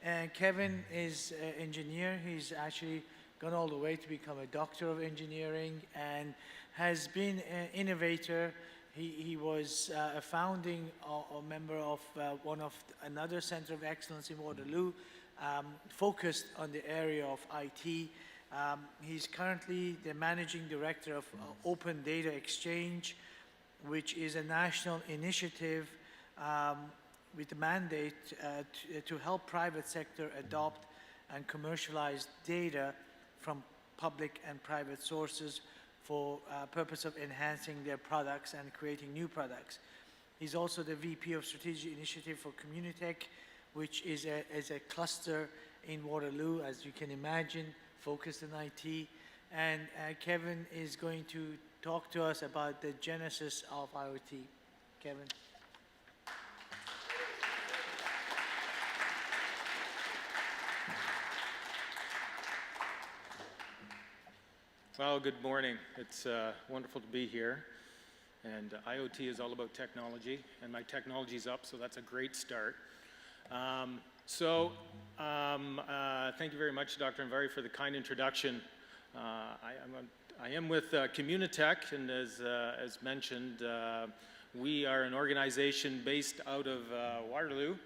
And Kevin is an engineer. He's actually gone all the way to become a doctor of engineering and has been an innovator. He was a founding member of another center of excellence in Waterloo, focused on the area of IT. He's currently the managing director of Open Data Exchange, which is a national initiative with the mandate to help private sector adopt and commercialize data from public and private sources for purpose of enhancing their products and creating new products. He's also the VP of Strategic Initiative for Communitech, which is a cluster in Waterloo, as you can imagine, focused in IT. And Kevin is going to talk to us about the genesis of IoT. Kevin. Well, good morning. It's wonderful to be here. And IoT is all about technology, and my technology's up, so that's a great start. Thank you very much, Dr. Anvari, for the kind introduction. I am with Communitech, and as mentioned, we are an organization based out of Waterloo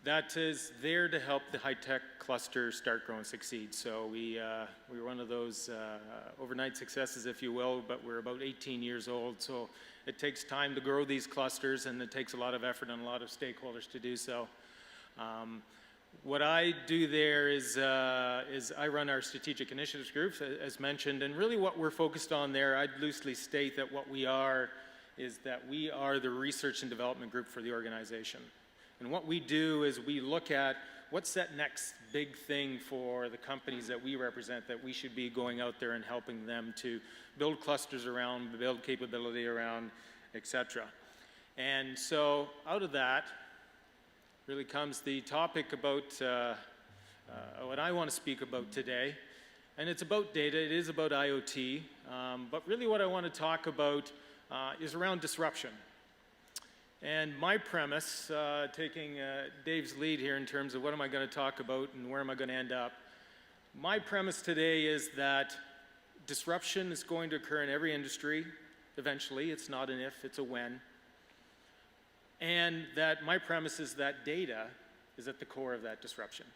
that is there to help the high-tech cluster start, grow, and succeed. So we were one of those overnight successes, if you will, but we're about 18 years old. So it takes time to grow these clusters, and it takes a lot of effort and a lot of stakeholders to do so. What I do there is I run our strategic initiatives group, as mentioned, and really what we're focused on there, I'd loosely state that what we are is that we are the research and development group for the organization. And what we do is we look at what's that next big thing for the companies that we represent that we should be going out there and helping them to build clusters around, build capability around, etc. And so out of that really comes the topic about what I want to speak about today. And it's about data, it is about IoT, but really what I want to talk about is around disruption. And my premise, taking Dave's lead here in terms of what am I going to talk about and where am I going to end up, my premise today is that disruption is going to occur in every industry eventually. It's not an if, it's a when. And that my premise is that data is at the core of that disruption,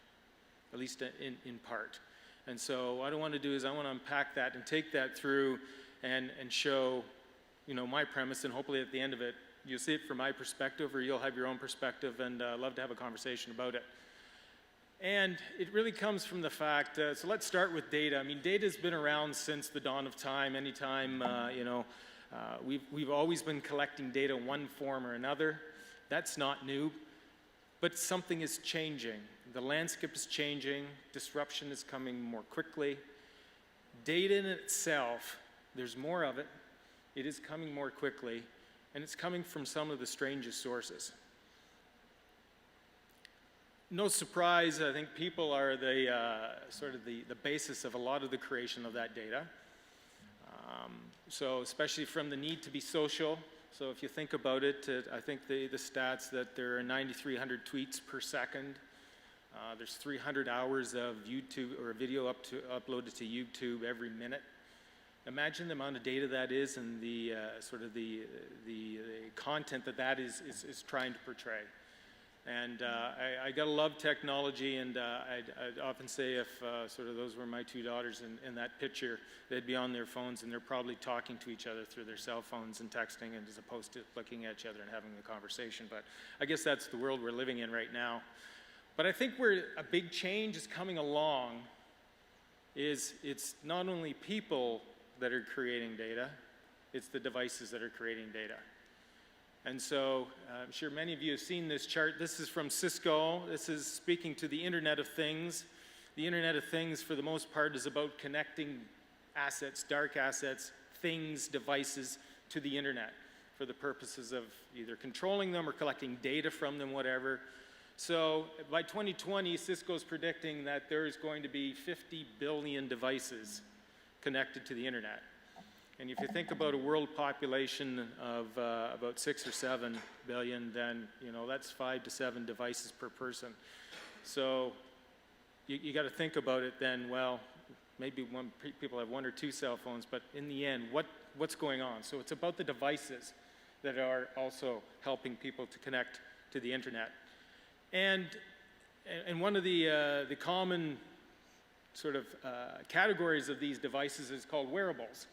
at least in part. And so what I want to do is I want to unpack that and take that through and show, you know, my premise, and hopefully at the end of it, you'll see it from my perspective, or you'll have your own perspective, and love to have a conversation about it. And it really comes from the fact, so let's start with data. I mean, data's been around since the dawn of time. Anytime, we've always been collecting data in one form or another. That's not new, but something is changing. The landscape is changing. Disruption is coming more quickly. Data in itself, there's more of it. It is coming more quickly. And it's coming from some of the strangest sources. No surprise, I think people are sort of the basis of a lot of the creation of that data. So especially from the need to be social. So if you think about it, I think the stats that there are 9,300 tweets per second. There's 300 hours of YouTube or video uploaded to YouTube every minute. Imagine the amount of data that is and the sort of the content that is trying to portray. And I gotta love technology, and I'd often say if sort of those were my two daughters in that picture, they'd be on their phones and they're probably talking to each other through their cell phones and texting, and as opposed to looking at each other and having a conversation. But I guess that's the world we're living in right now. But I think where a big change is coming along is it's not only people that are creating data, it's the devices that are creating data. And so I'm sure many of you have seen this chart. This is from Cisco. This is speaking to the Internet of Things. The Internet of Things, for the most part, is about connecting assets, dark assets, things, devices to the Internet for the purposes of either controlling them or collecting data from them, whatever. So by 2020, Cisco's predicting that there's going to be 50 billion devices connected to the Internet. And if you think about a world population of about 6 or 7 billion, then that's 5 to 7 devices per person. So you got to think about it then, well, maybe people have 1 or 2 cell phones, but in the end, what's going on? So it's about the devices that are also helping people to connect to the internet. And one of the common sort of categories of these devices is called wearables.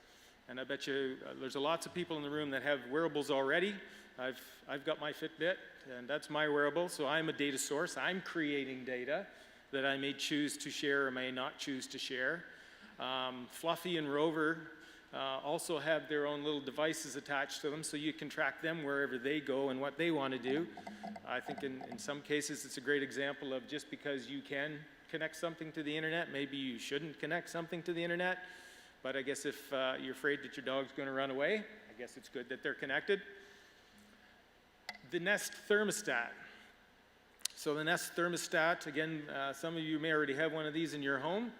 And I bet you there's lots of people in the room that have wearables already. I've got my Fitbit, and that's my wearable, so I'm a data source. I'm creating data that I may choose to share or may not choose to share. Fluffy and Rover also have their own little devices attached to them, so you can track them wherever they go and what they want to do. I think in some cases it's a great example of just because you can connect something to the internet, maybe you shouldn't connect something to the internet. But I guess if you're afraid that your dog's going to run away, I guess it's good that they're connected. The Nest thermostat. So the Nest thermostat, again, some of you may already have one of these in your home.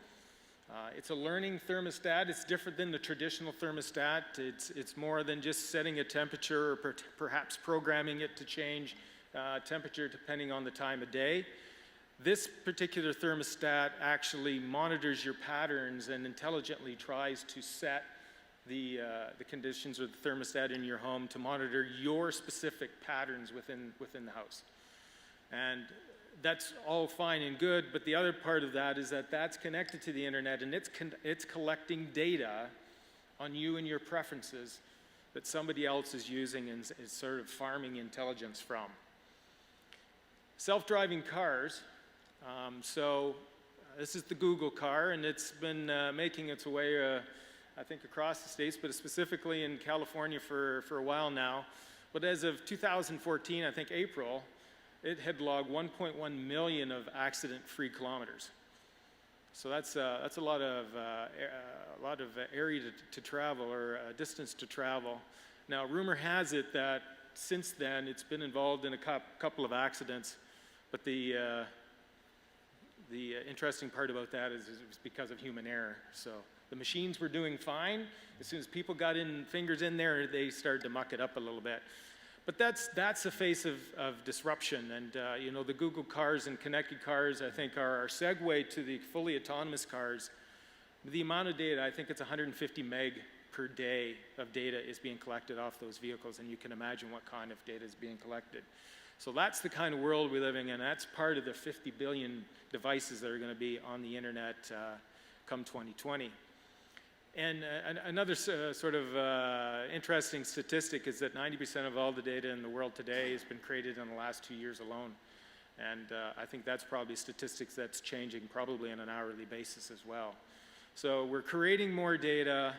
It's a learning thermostat. It's different than the traditional thermostat. It's more than just setting a temperature or perhaps programming it to change temperature depending on the time of day. This particular thermostat actually monitors your patterns and intelligently tries to set the conditions or the thermostat in your home to monitor your specific patterns within the house. And that's all fine and good, but the other part of that is that that's connected to the internet, and it's collecting data on you and your preferences that somebody else is using and is sort of farming intelligence from. Self-driving cars. This is the Google car, and it's been making its way, I think, across the states, but specifically in California for a while now. But as of 2014, I think April, it had logged 1.1 million of accident-free kilometers. So that's a lot of area to travel, or distance to travel. Now, rumor has it that since then it's been involved in a couple of accidents, but the interesting part about that is it was because of human error. So the machines were doing fine. As soon as people got fingers in there, they started to muck it up a little bit. But that's the face of disruption. And you know, the Google cars and connected cars, I think, are our segue to the fully autonomous cars. The amount of data, I think it's 150 meg per day of data is being collected off those vehicles, and you can imagine what kind of data is being collected. So that's the kind of world we're living in. That's part of the 50 billion devices that are going to be on the internet come 2020. And another sort of interesting statistic is that 90% of all the data in the world today has been created in the last 2 years alone. And I think that's probably statistics that's changing probably on an hourly basis as well. So we're creating more data.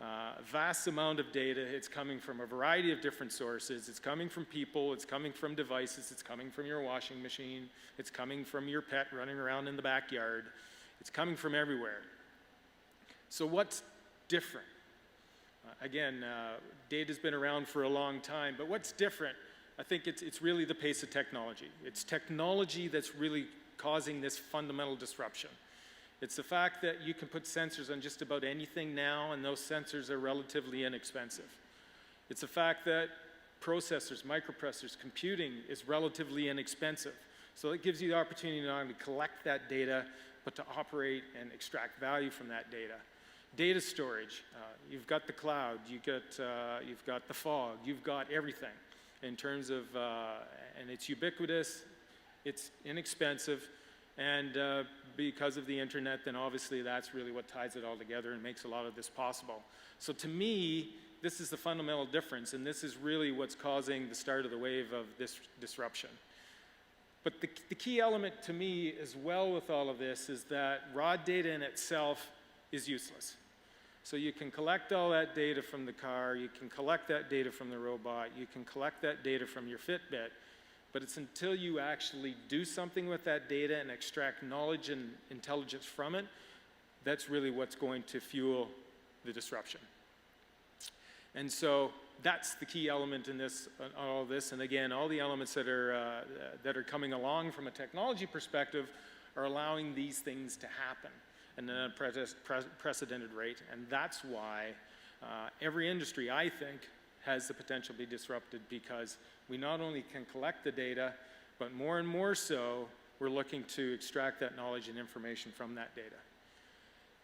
A vast amount of data. It's coming from a variety of different sources. It's coming from people, it's coming from devices, it's coming from your washing machine, it's coming from your pet running around in the backyard. It's coming from everywhere. So what's different? Again, data's been around for a long time, but what's different? I think it's really the pace of technology. It's technology that's really causing this fundamental disruption. It's the fact that you can put sensors on just about anything now, and those sensors are relatively inexpensive. It's the fact that processors, microprocessors, computing is relatively inexpensive. So it gives you the opportunity not only to collect that data, but to operate and extract value from that data. Data storage, you've got the cloud, you've got the fog, you've got everything in terms of, and it's ubiquitous, it's inexpensive, and because of the internet, then obviously that's really what ties it all together and makes a lot of this possible. So to me, this is the fundamental difference, and this is really what's causing the start of the wave of this disruption. But the key element to me as well with all of this is that raw data in itself is useless. So you can collect all that data from the car, you can collect that data from the robot, you can collect that data from your Fitbit, but it's until you actually do something with that data and extract knowledge and intelligence from it, that's really what's going to fuel the disruption. And so that's the key element in this, all this. And again, all the elements that are coming along from a technology perspective are allowing these things to happen at an unprecedented rate. And that's why every industry, I think, has the potential to be disrupted, because we not only can collect the data, but more and more so, we're looking to extract that knowledge and information from that data.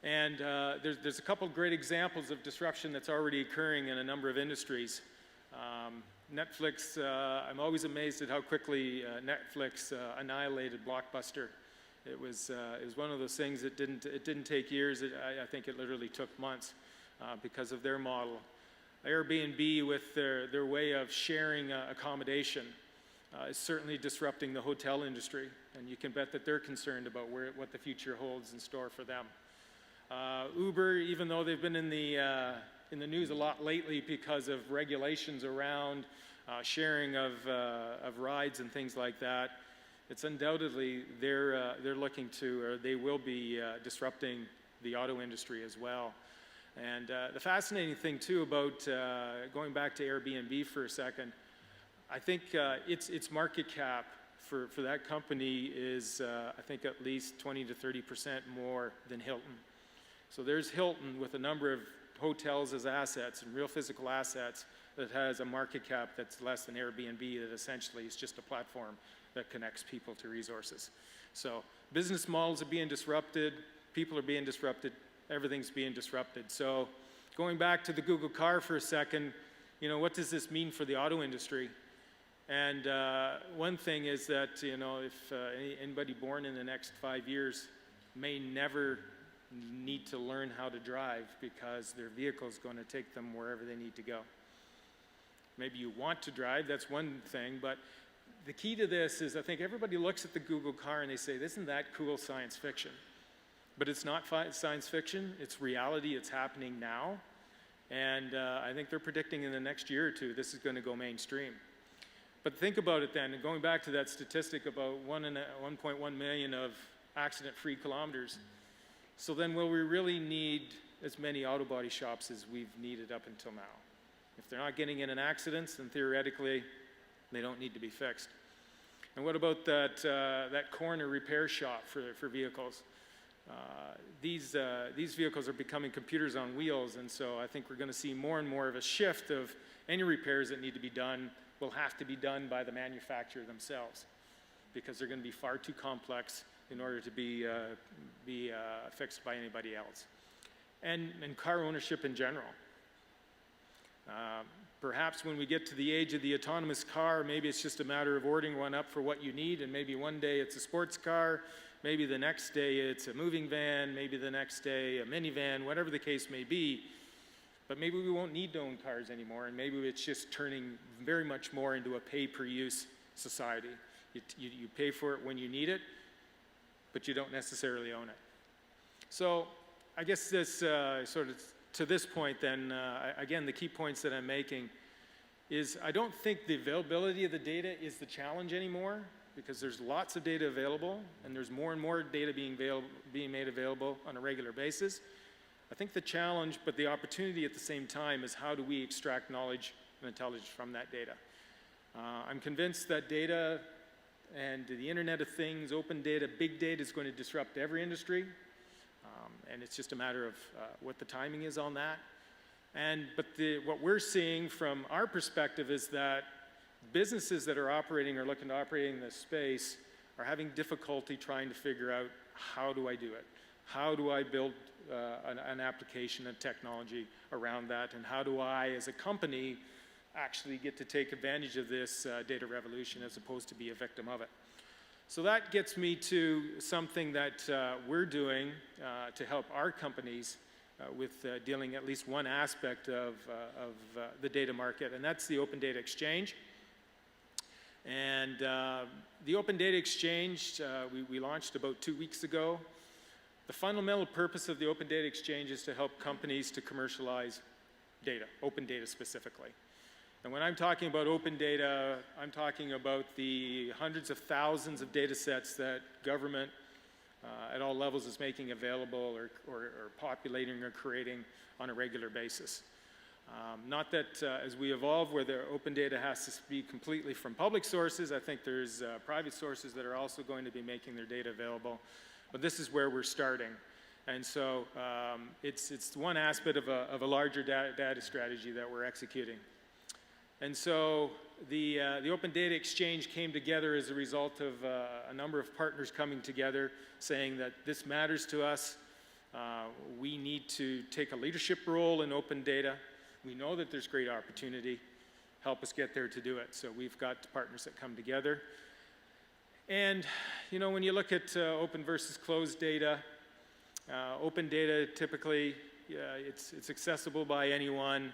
And there's a couple great examples of disruption that's already occurring in a number of industries. Netflix, I'm always amazed at how quickly Netflix annihilated Blockbuster. It was one of those things that didn't take years. I think it literally took months because of their model. Airbnb, with their way of sharing accommodation, is certainly disrupting the hotel industry, and you can bet that they're concerned about what the future holds in store for them. Uber, even though they've been in the news a lot lately because of regulations around sharing of rides and things like that, it's undoubtedly they're looking to, or they will be disrupting the auto industry as well. And the fascinating thing too about going back to Airbnb for a second, I think its market cap for that company is I think at least 20 to 30% more than Hilton. So there's Hilton with a number of hotels as assets and real physical assets that has a market cap that's less than Airbnb, that essentially is just a platform that connects people to resources. So business models are being disrupted, people are being disrupted, everything's being disrupted. So going back to the Google car for a second, you know, what does this mean for the auto industry? And one thing is that, you know, if anybody born in the next 5 years may never need to learn how to drive because their vehicle is going to take them wherever they need to go. Maybe you want to drive, that's one thing, but the key to this is I think everybody looks at the Google car and they say, isn't that cool science fiction? But it's not science fiction, it's reality, it's happening now. And I think they're predicting in the next year or two, this is going to go mainstream. But think about it then, and going back to that statistic about 1.1 million of accident-free kilometers. So then will we really need as many auto body shops as we've needed up until now? If they're not getting in an accident, then theoretically, they don't need to be fixed. And what about that corner repair shop for vehicles? These vehicles are becoming computers on wheels, and so I think we're going to see more and more of a shift of any repairs that need to be done will have to be done by the manufacturer themselves because they're going to be far too complex in order to be fixed by anybody else. And car ownership in general. Perhaps when we get to the age of the autonomous car, maybe it's just a matter of ordering one up for what you need, and maybe one day it's a sports car, maybe the next day it's a moving van, maybe the next day a minivan, whatever the case may be. But maybe we won't need to own cars anymore, and maybe it's just turning very much more into a pay-per-use society. You pay for it when you need it, but you don't necessarily own it. So I guess this sort of to this point then, again, the key points that I'm making is I don't think the availability of the data is the challenge anymore because there's lots of data available and there's more and more data being made available on a regular basis. I think the challenge, but the opportunity at the same time, is how do we extract knowledge and intelligence from that data. I'm convinced that data and the Internet of Things, open data, big data is going to disrupt every industry. And it's just a matter of what the timing is on that. But what we're seeing from our perspective is that businesses that are operating or looking to operate in this space are having difficulty trying to figure out, how do I do it? How do I build an application and technology around that? And how do I, as a company, actually get to take advantage of this data revolution as opposed to be a victim of it? So that gets me to something that we're doing to help our companies with dealing at least one aspect of the data market, and that's the Open Data Exchange. And the Open Data Exchange, we launched about 2 weeks ago. The fundamental purpose of the Open Data Exchange is to help companies to commercialize data, open data specifically. And when I'm talking about open data, I'm talking about the hundreds of thousands of data sets that government at all levels is making available or populating or creating on a regular basis. Not that as we evolve where the open data has to be completely from public sources, I think there's private sources that are also going to be making their data available. But this is where we're starting. And so it's one aspect of a larger data strategy that we're executing. And so the Open Data Exchange came together as a result of a number of partners coming together saying that this matters to us. We need to take a leadership role in open data. We know that there's great opportunity. Help us get there to do it. So we've got partners that come together. And you know, when you look at open versus closed data, open data typically, it's accessible by anyone.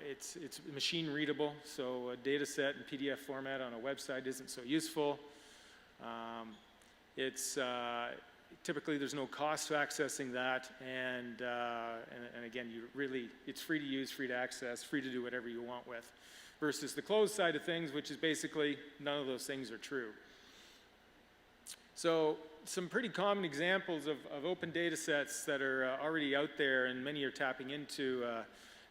It's machine readable, so a data set in PDF format on a website isn't so useful. Typically there's no cost to accessing that, and again, it's free to use, free to access, free to do whatever you want with. Versus the closed side of things, which is basically none of those things are true. So some pretty common examples of open data sets that are already out there, and many are tapping into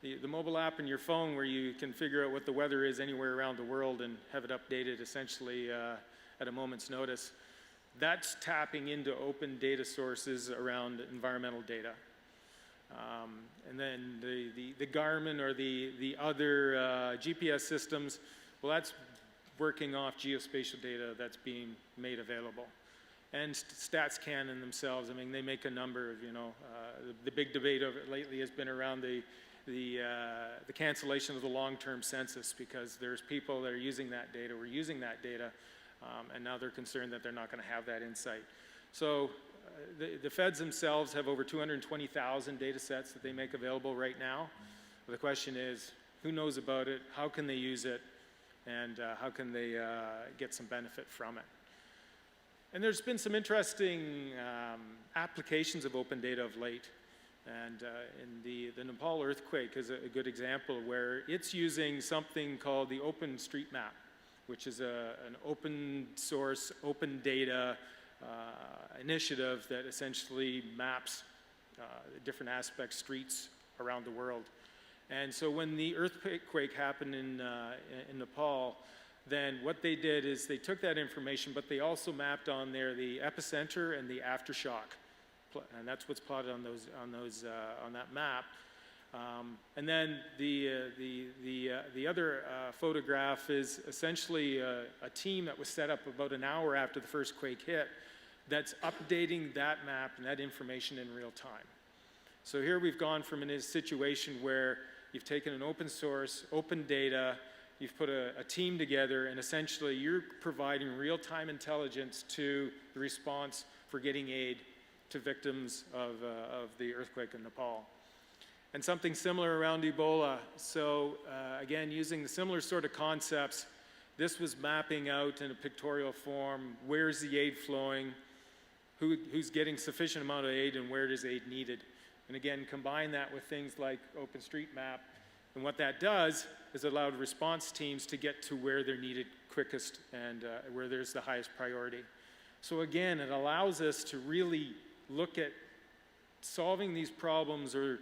the mobile app in your phone, where you can figure out what the weather is anywhere around the world and have it updated essentially at a moment's notice. That's tapping into open data sources around environmental data. And then the Garmin or the other GPS systems, well, that's working off geospatial data that's being made available. And StatsCan in themselves, I mean, they make a number of, you know, the big debate of it lately has been around the cancellation of the long-term census, because there's people that are using that data, we're using that data, and now they're concerned that they're not going to have that insight. So the feds themselves have over 220,000 data sets that they make available right now. The question is, who knows about it, how can they use it, and how can they get some benefit from it? And there's been some interesting applications of open data of late. And in the Nepal earthquake is a good example where it's using something called the OpenStreetMap, which is an open source, open data initiative that essentially maps different aspects, streets around the world. And so when the earthquake happened in Nepal, then what they did is they took that information, but they also mapped on there the epicenter and the aftershock. And that's what's plotted on that map. And then the other photograph is essentially a team that was set up about an hour after the first quake hit that's updating that map and that information in real time. So here we've gone from a situation where you've taken an open source, open data, you've put a team together, and essentially you're providing real-time intelligence to the response for getting aid to victims of the earthquake in Nepal. And something similar around Ebola. So again, using the similar sort of concepts, this was mapping out in a pictorial form, where's the aid flowing, who's getting sufficient amount of aid, and where is aid needed. And again, combine that with things like OpenStreetMap, and what that does is allowed response teams to get to where they're needed quickest and where there's the highest priority. So again, it allows us to really look at solving these problems or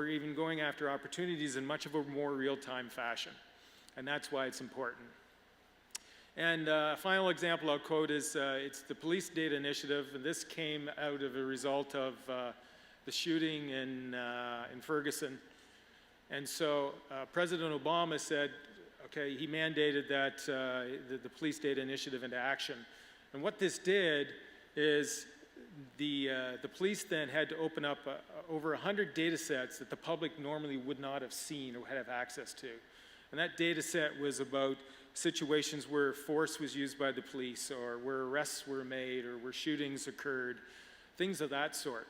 even going after opportunities in much of a more real-time fashion. And that's why it's important. And a final example I'll quote is it's the Police Data Initiative, and this came out of a result of the shooting in Ferguson. And so President Obama said, okay, he mandated that the Police Data Initiative into action. And what this did is the police then had to open up over 100 data sets that the public normally would not have seen or have access to. And that data set was about situations where force was used by the police, or where arrests were made, or where shootings occurred, things of that sort.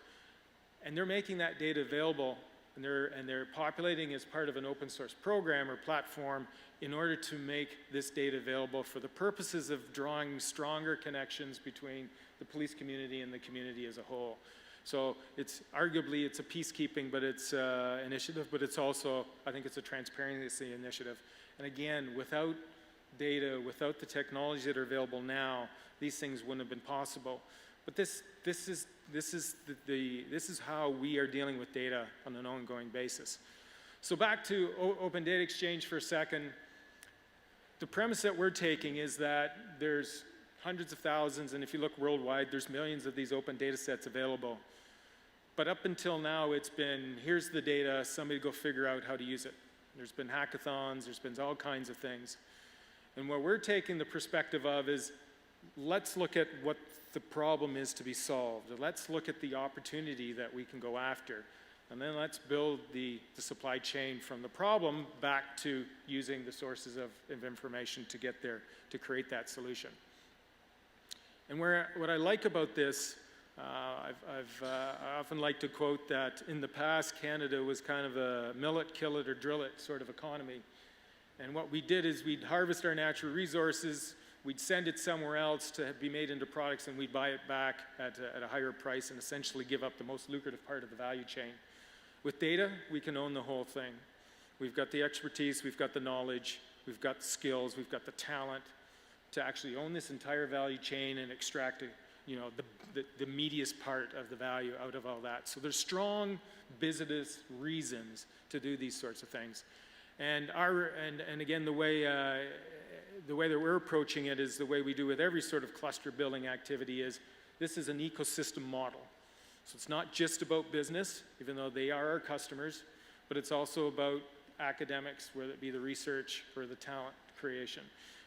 And they're making that data available, and they're populating as part of an open source program or platform in order to make this data available for the purposes of drawing stronger connections between the police community and the community as a whole. So it's arguably it's a peacekeeping, but it's initiative, but it's also, I think it's a transparency initiative. And again, without data, without the technologies that are available now, these things wouldn't have been possible. But this is how we are dealing with data on an ongoing basis. So back to Open Data Exchange for a second. The premise that we're taking is that there's hundreds of thousands, and if you look worldwide, there's millions of these open data sets available. But up until now, it's been, here's the data, somebody go figure out how to use it. There's been hackathons, there's been all kinds of things. And what we're taking the perspective of is, let's look at what the problem is to be solved. Let's look at the opportunity that we can go after. And then let's build the supply chain from the problem back to using the sources of information to get there, to create that solution. And what I like about this, I often like to quote that in the past, Canada was kind of a mill it, kill it, or drill it sort of economy. And what we did is we'd harvest our natural resources, we'd send it somewhere else to be made into products, and we'd buy it back at a higher price and essentially give up the most lucrative part of the value chain. With data, we can own the whole thing. We've got the expertise, we've got the knowledge, we've got the skills, we've got the talent to actually own this entire value chain and extract the meatiest part of the value out of all that. So there's strong business reasons to do these sorts of things. And again, the way that we're approaching it is the way we do with every sort of cluster building activity is, this is an ecosystem model. So it's not just about business, even though they are our customers, but it's also about academics, whether it be the research or the talent creation.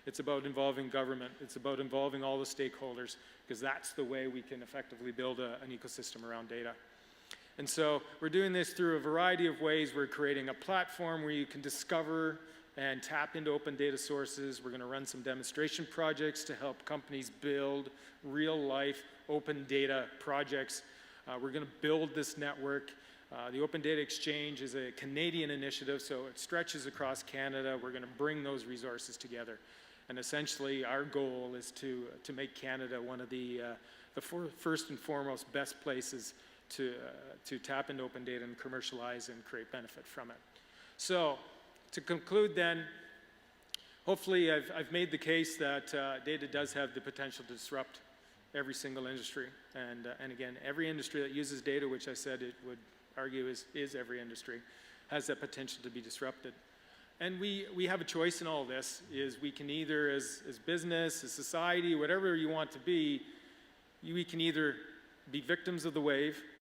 It's about involving government. It's about involving all the stakeholders, because that's the way we can effectively build an ecosystem around data. And so we're doing this through a variety of ways. We're creating a platform where you can discover and tap into open data sources. We're going to run some demonstration projects to help companies build real-life open data projects. We're going to build this network. The Open Data Exchange is a Canadian initiative, so it stretches across Canada. We're going to bring those resources together. And essentially, our goal is to make Canada one of the first and foremost best places to tap into open data and commercialize and create benefit from it. So, to conclude then, hopefully I've made the case that data does have the potential to disrupt every single industry. And again, every industry that uses data, which I said it would argue is every industry, has that potential to be disrupted. And we have a choice in all this, is we can either, as business, as society, whatever you want to be, we can either be victims of the wave,